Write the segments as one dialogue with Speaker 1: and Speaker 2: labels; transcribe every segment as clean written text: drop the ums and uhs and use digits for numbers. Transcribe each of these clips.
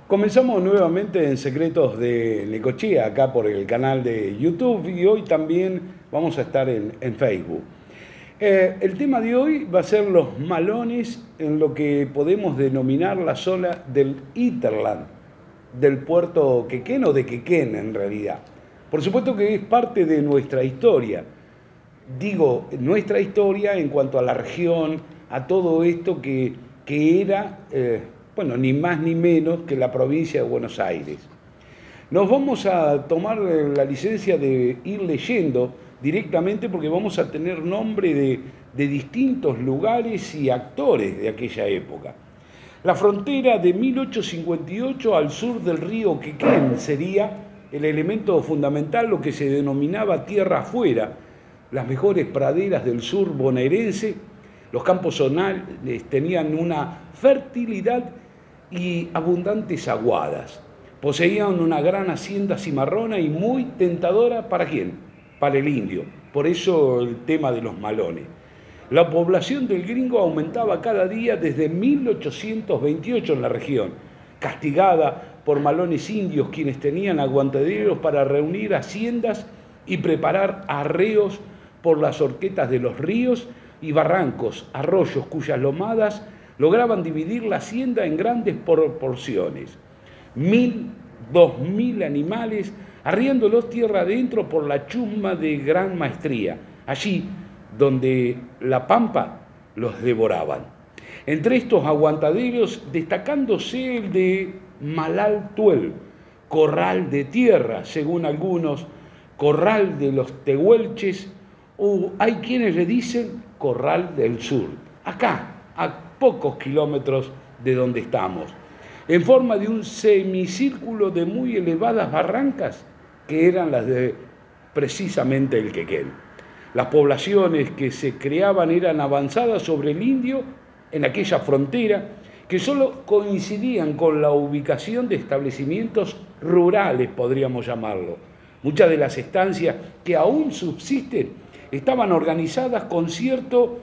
Speaker 1: Comenzamos nuevamente en Secretos de Necochea, acá por el canal de YouTube, y hoy también vamos a estar en Facebook. El tema de hoy va a ser los malones en lo que podemos denominar la zona del hinterland, del puerto Quequén o de Quequén en realidad. Por supuesto que es parte de nuestra historia. Digo, nuestra historia en cuanto a la región, a todo esto que era, bueno, ni más ni menos que la provincia de Buenos Aires. Nos vamos a tomar la licencia de ir leyendo directamente porque vamos a tener nombre de distintos lugares y actores de aquella época. La frontera de 1858 al sur del río Quequén sería el elemento fundamental, lo que se denominaba tierra afuera, las mejores praderas del sur bonaerense. Los campos zonales tenían una fertilidad y abundantes aguadas. Poseían una gran hacienda cimarrona y muy tentadora, ¿para quién? Para el indio. Por eso el tema de los malones. La población del gringo aumentaba cada día desde 1828 en la región, castigada por malones indios quienes tenían aguantaderos para reunir haciendas y preparar arreos por las horquetas de los ríos y barrancos, arroyos cuyas lomadas lograban dividir la hacienda en grandes proporciones. 1000, 2000 animales, arriándolos tierra adentro por la chusma de gran maestría, allí donde la pampa los devoraban. Entre estos aguantaderos, destacándose el de Malaltuel, corral de tierra, según algunos, corral de los tehuelches, o hay quienes le dicen corral del sur, acá, a pocos kilómetros de donde estamos, en forma de un semicírculo de muy elevadas barrancas que eran las de precisamente el Quequén. Las poblaciones que se creaban eran avanzadas sobre el indio en aquella frontera que solo coincidían con la ubicación de establecimientos rurales, podríamos llamarlo. Muchas de las estancias que aún subsisten estaban organizadas con cierto,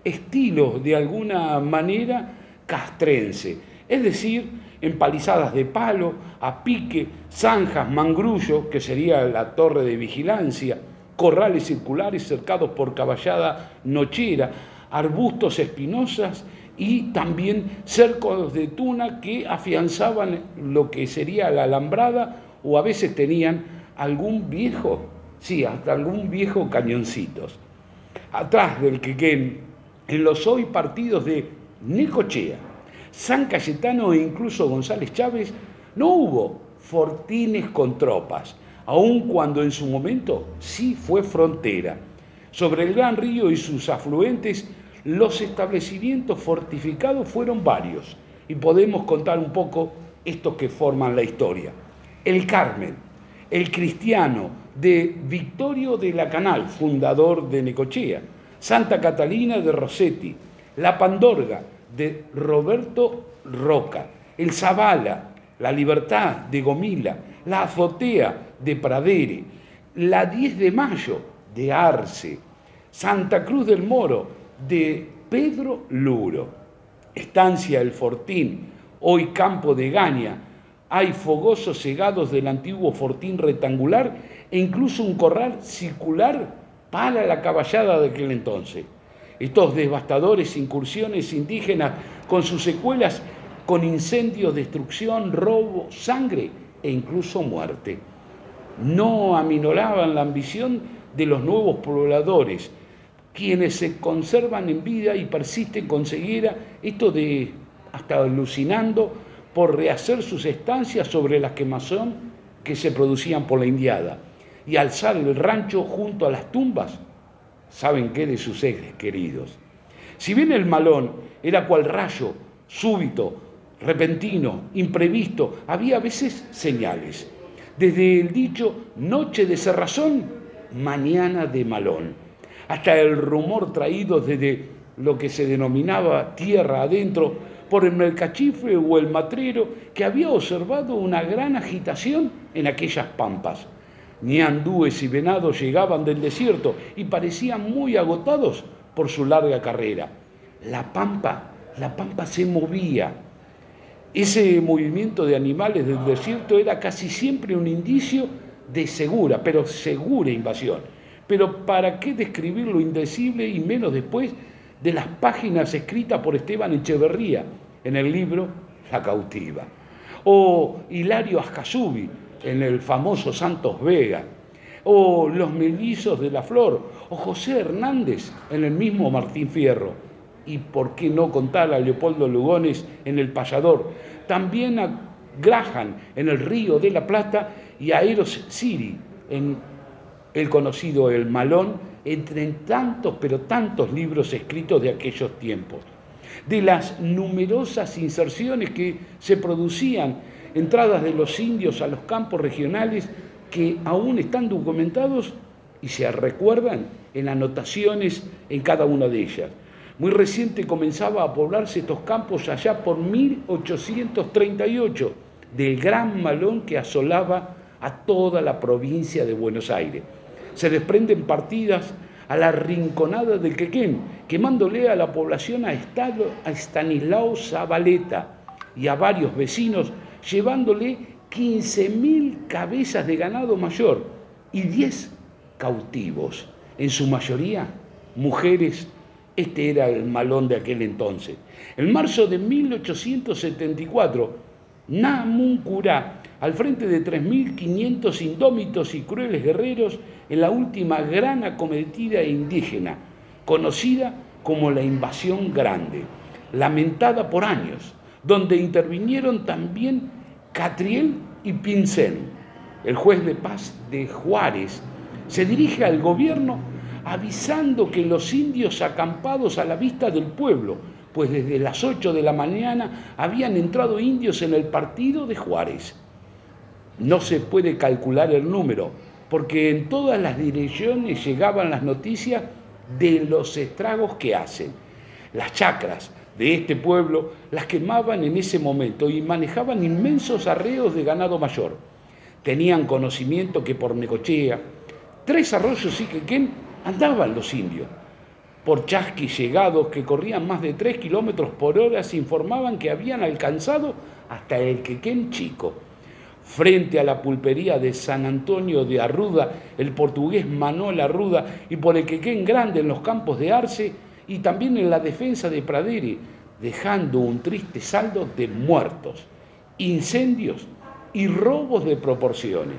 Speaker 1: estilo de alguna manera castrense, es decir, empalizadas de palo, a pique, zanjas, mangrullo, que sería la torre de vigilancia, corrales circulares cercados por caballada nochera, arbustos espinosas y también cercos de tuna que afianzaban lo que sería la alambrada o a veces tenían algún viejo, hasta algún viejo cañoncitos. Atrás del Quequén, en los hoy partidos de Necochea, San Cayetano e incluso González Chávez, no hubo fortines con tropas, aun cuando en su momento sí fue frontera. Sobre el gran río y sus afluentes, los establecimientos fortificados fueron varios, y podemos contar un poco estos que forman la historia. El Carmen, el Cristiano de Victorio de la Canal, fundador de Necochea, Santa Catalina de Rossetti, la Pandorga de Roberto Roca, el Zavala, la Libertad de Gomila, la Azotea de Pradere, la 10 de Mayo de Arce, Santa Cruz del Moro de Pedro Luro, Estancia El Fortín, hoy Campo de Gaña. Hay fogosos cegados del antiguo fortín rectangular e incluso un corral circular para la caballada de aquel entonces. Estos devastadores incursiones indígenas con sus secuelas, con incendios, destrucción, robo, sangre e incluso muerte, no aminoraban la ambición de los nuevos pobladores, quienes se conservan en vida y persisten con ceguera, esto de hasta alucinando, por rehacer sus estancias sobre la quemazón que se producían por la indiada y alzar el rancho junto a las tumbas, ¿saben qué? De sus seres queridos. Si bien el malón era cual rayo, súbito, repentino, imprevisto, había a veces señales. Desde el dicho noche de cerrazón, mañana de malón, hasta el rumor traído desde lo que se denominaba tierra adentro, por el mercachifle o el matrero que había observado una gran agitación en aquellas pampas. Ñandúes y venados llegaban del desierto y parecían muy agotados por su larga carrera. La pampa se movía. Ese movimiento de animales del desierto era casi siempre un indicio de segura, pero segura invasión. Pero ¿para qué describir lo indecible y menos después de las páginas escritas por Esteban Echeverría en el libro La cautiva? O Hilario Ascasubi en el famoso Santos Vega, o los mellizos de la Flor, o José Hernández en el mismo Martín Fierro. Y por qué no contar a Leopoldo Lugones en El Payador, también a Graham en El Río de la Plata y a Eros Siri en el conocido El Malón, entre tantos, pero tantos libros escritos de aquellos tiempos. De las numerosas inserciones que se producían, entradas de los indios a los campos regionales que aún están documentados y se recuerdan en anotaciones en cada una de ellas. Muy reciente comenzaba a poblarse estos campos allá por 1838, del gran malón que asolaba a toda la provincia de Buenos Aires. Se desprenden partidas a la rinconada del Quequén, quemándole a la población a Estanislao Zabaleta y a varios vecinos, llevándole 15.000 cabezas de ganado mayor y 10 cautivos, en su mayoría mujeres. Este era el malón de aquel entonces. En marzo de 1874, Namuncurá, al frente de 3.500 indómitos y crueles guerreros, en la última gran acometida indígena, conocida como la Invasión Grande, lamentada por años, donde intervinieron también Catriel y Pincén. El juez de paz de Juárez se dirige al gobierno avisando que los indios acampados a la vista del pueblo, pues desde las 8 de la mañana habían entrado indios en el partido de Juárez. No se puede calcular el número, porque en todas las direcciones llegaban las noticias de los estragos que hacen. Las chacras de este pueblo las quemaban en ese momento y manejaban inmensos arreos de ganado mayor. Tenían conocimiento que por Necochea, Tres Arroyos y Quequén andaban los indios. Por chasquis llegados que corrían más de 3 kilómetros por hora se informaban que habían alcanzado hasta el Quequén Chico. Frente a la pulpería de San Antonio de Arruda, el portugués Manuel Arruda, y por el Quequén Grande en los campos de Arce y también en la defensa de Pradere, dejando un triste saldo de muertos, incendios y robos de proporciones.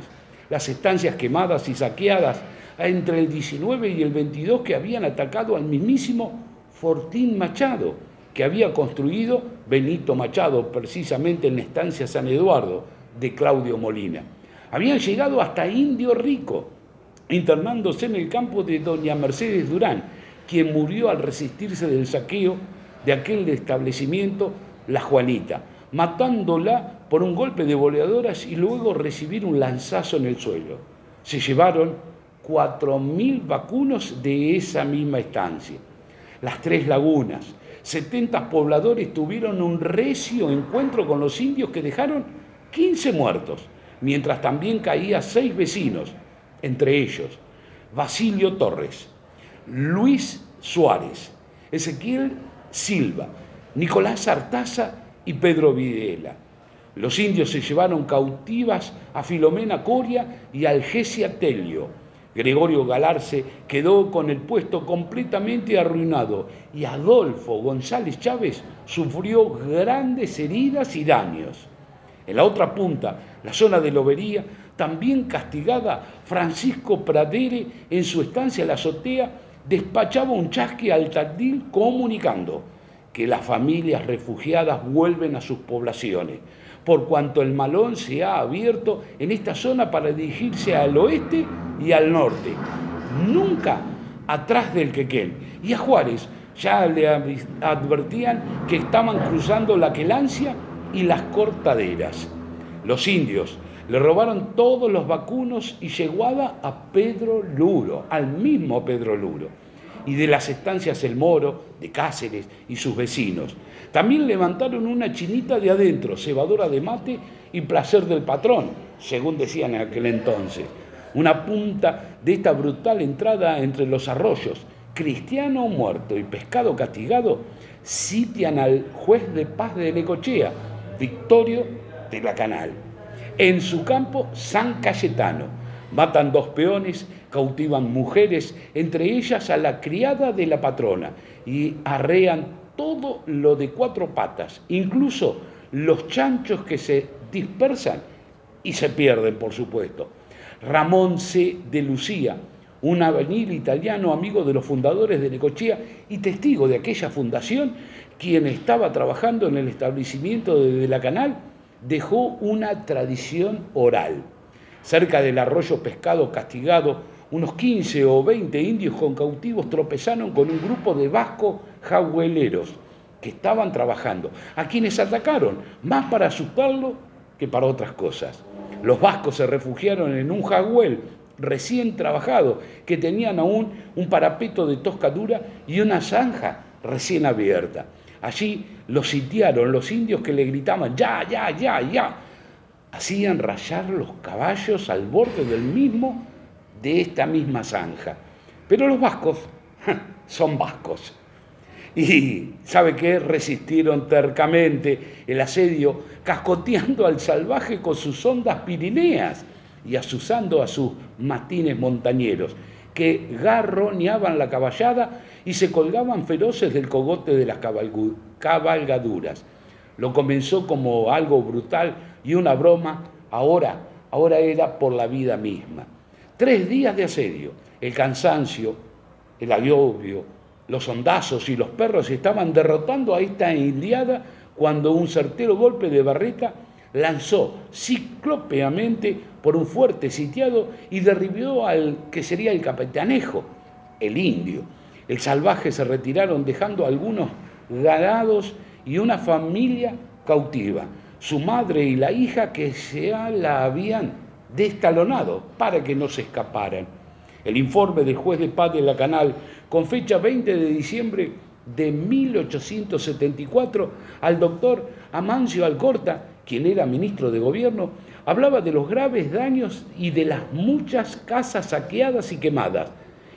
Speaker 1: Las estancias quemadas y saqueadas entre el 19 y el 22 que habían atacado al mismísimo Fortín Machado, que había construido Benito Machado, precisamente en la estancia San Eduardo de Claudio Molina. Habían llegado hasta Indio Rico, internándose en el campo de doña Mercedes Durán, quien murió al resistirse del saqueo de aquel establecimiento, La Juanita, matándola por un golpe de boleadoras y luego recibir un lanzazo en el suelo. Se llevaron 4.000 vacunos de esa misma estancia. Las Tres Lagunas, 70 pobladores tuvieron un recio encuentro con los indios que dejaron 15 muertos, mientras también caía 6 vecinos, entre ellos Basilio Torres, Luis Suárez, Ezequiel Silva, Nicolás Artaza y Pedro Videla. Los indios se llevaron cautivas a Filomena Coria y a Algesia Telio. Gregorio Galarce quedó con el puesto completamente arruinado y Adolfo González Chávez sufrió grandes heridas y daños. En la otra punta, la zona de Lobería, también castigada, Francisco Pradere, en su estancia en la azotea, despachaba un chasqui al tardil comunicando que las familias refugiadas vuelven a sus poblaciones, por cuanto el malón se ha abierto en esta zona para dirigirse al oeste y al norte, nunca atrás del Quequén. Y a Juárez ya le advertían que estaban cruzando la Quelancia y las Cortaderas. Los indios le robaron todos los vacunos y yeguada a Pedro Luro, al mismo Pedro Luro, y de las estancias El Moro, de Cáceres y sus vecinos. También levantaron una chinita de adentro, cebadora de mate y placer del patrón, según decían en aquel entonces. Una punta de esta brutal entrada entre los arroyos, cristiano muerto y pescado castigado, sitian al juez de paz de Necochea, Victorio de la Canal. En su campo, San Cayetano. Matan 2 peones, cautivan mujeres, entre ellas a la criada de la patrona, y arrean todo lo de 4 patas, incluso los chanchos que se dispersan y se pierden, por supuesto. Ramón C. de Lucía, un albañil italiano amigo de los fundadores de Necochea y testigo de aquella fundación, quien estaba trabajando en el establecimiento de la Canal, dejó una tradición oral. Cerca del arroyo Pescado Castigado, unos 15 o 20 indios con cautivos tropezaron con un grupo de vascos jagüeleros que estaban trabajando, a quienes atacaron, más para asustarlo que para otras cosas. Los vascos se refugiaron en un jagüel recién trabajado, que tenían aún un parapeto de tosca dura y una zanja recién abierta. Allí los sitiaron los indios que le gritaban ¡ya, ya, ya, ya! Hacían rayar los caballos al borde de esta misma zanja. Pero los vascos son vascos. Y, ¿sabe qué? Resistieron tercamente el asedio, cascoteando al salvaje con sus ondas pirineas y asusando a sus mastines montañeros, que garroneaban la caballada y se colgaban feroces del cogote de las cabalgaduras. Lo comenzó como algo brutal y una broma, ahora era por la vida misma. 3 días de asedio, el cansancio, el agobio, los hondazos y los perros estaban derrotando a esta indiada cuando un certero golpe de barreta lanzó ciclópeamente por un fuerte sitiado y derribó al que sería el capitanejo, el indio. El salvaje se retiraron dejando algunos ganados y una familia cautiva, su madre y la hija que ya la habían destalonado para que no se escaparan. El informe del juez de paz de la Canal, con fecha 20 de diciembre de 1874, al doctor Amancio Alcorta, quien era ministro de gobierno, hablaba de los graves daños y de las muchas casas saqueadas y quemadas,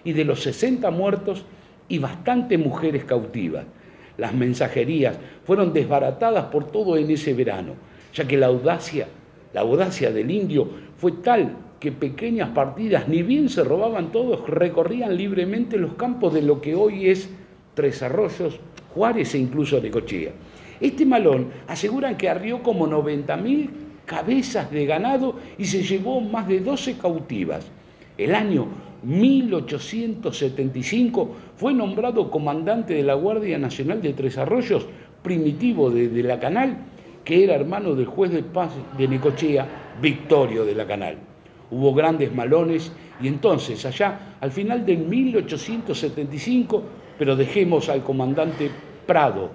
Speaker 1: y de los 60 muertos y bastantes mujeres cautivas. Las mensajerías fueron desbaratadas por todo en ese verano, ya que la audacia del indio fue tal que pequeñas partidas, ni bien se robaban todos, recorrían libremente los campos de lo que hoy es Tres Arroyos, Juárez e incluso Necochea. Este malón aseguran que arrió como 90.000 cabezas de ganado y se llevó más de 12 cautivas. El año 1875 fue nombrado comandante de la Guardia Nacional de Tres Arroyos, Primitivo de la Canal, que era hermano del juez de paz de Necochea, Victorio de la Canal. Hubo grandes malones y entonces, allá al final del 1875, pero dejemos al comandante Prado,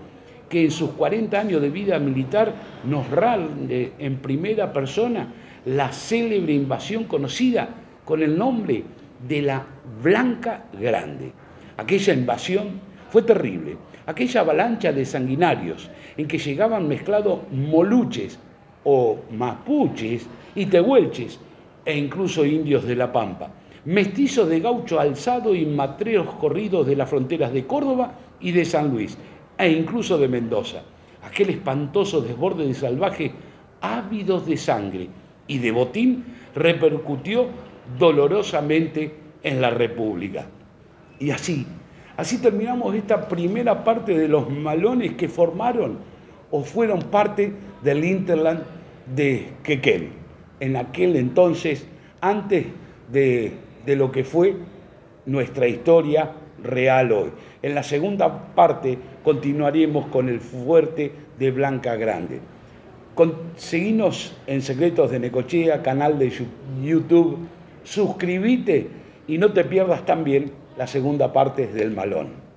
Speaker 1: que en sus 40 años de vida militar nos rinde en primera persona la célebre invasión conocida con el nombre de la Blanca Grande. Aquella invasión fue terrible, aquella avalancha de sanguinarios en que llegaban mezclados moluches o mapuches y tehuelches e incluso indios de la Pampa, mestizos de gaucho alzado y matreros corridos de las fronteras de Córdoba y de San Luis, e incluso de Mendoza. Aquel espantoso desborde de salvajes ávidos de sangre y de botín repercutió dolorosamente en la República. Y así terminamos esta primera parte de los malones que formaron o fueron parte del hinterland de Quequén, en aquel entonces, antes de lo que fue nuestra historia real hoy. En la segunda parte continuaremos con el fuerte de Blanca Grande. Seguinos en Secretos de Necochea, canal de YouTube, suscríbete y no te pierdas también la segunda parte del malón.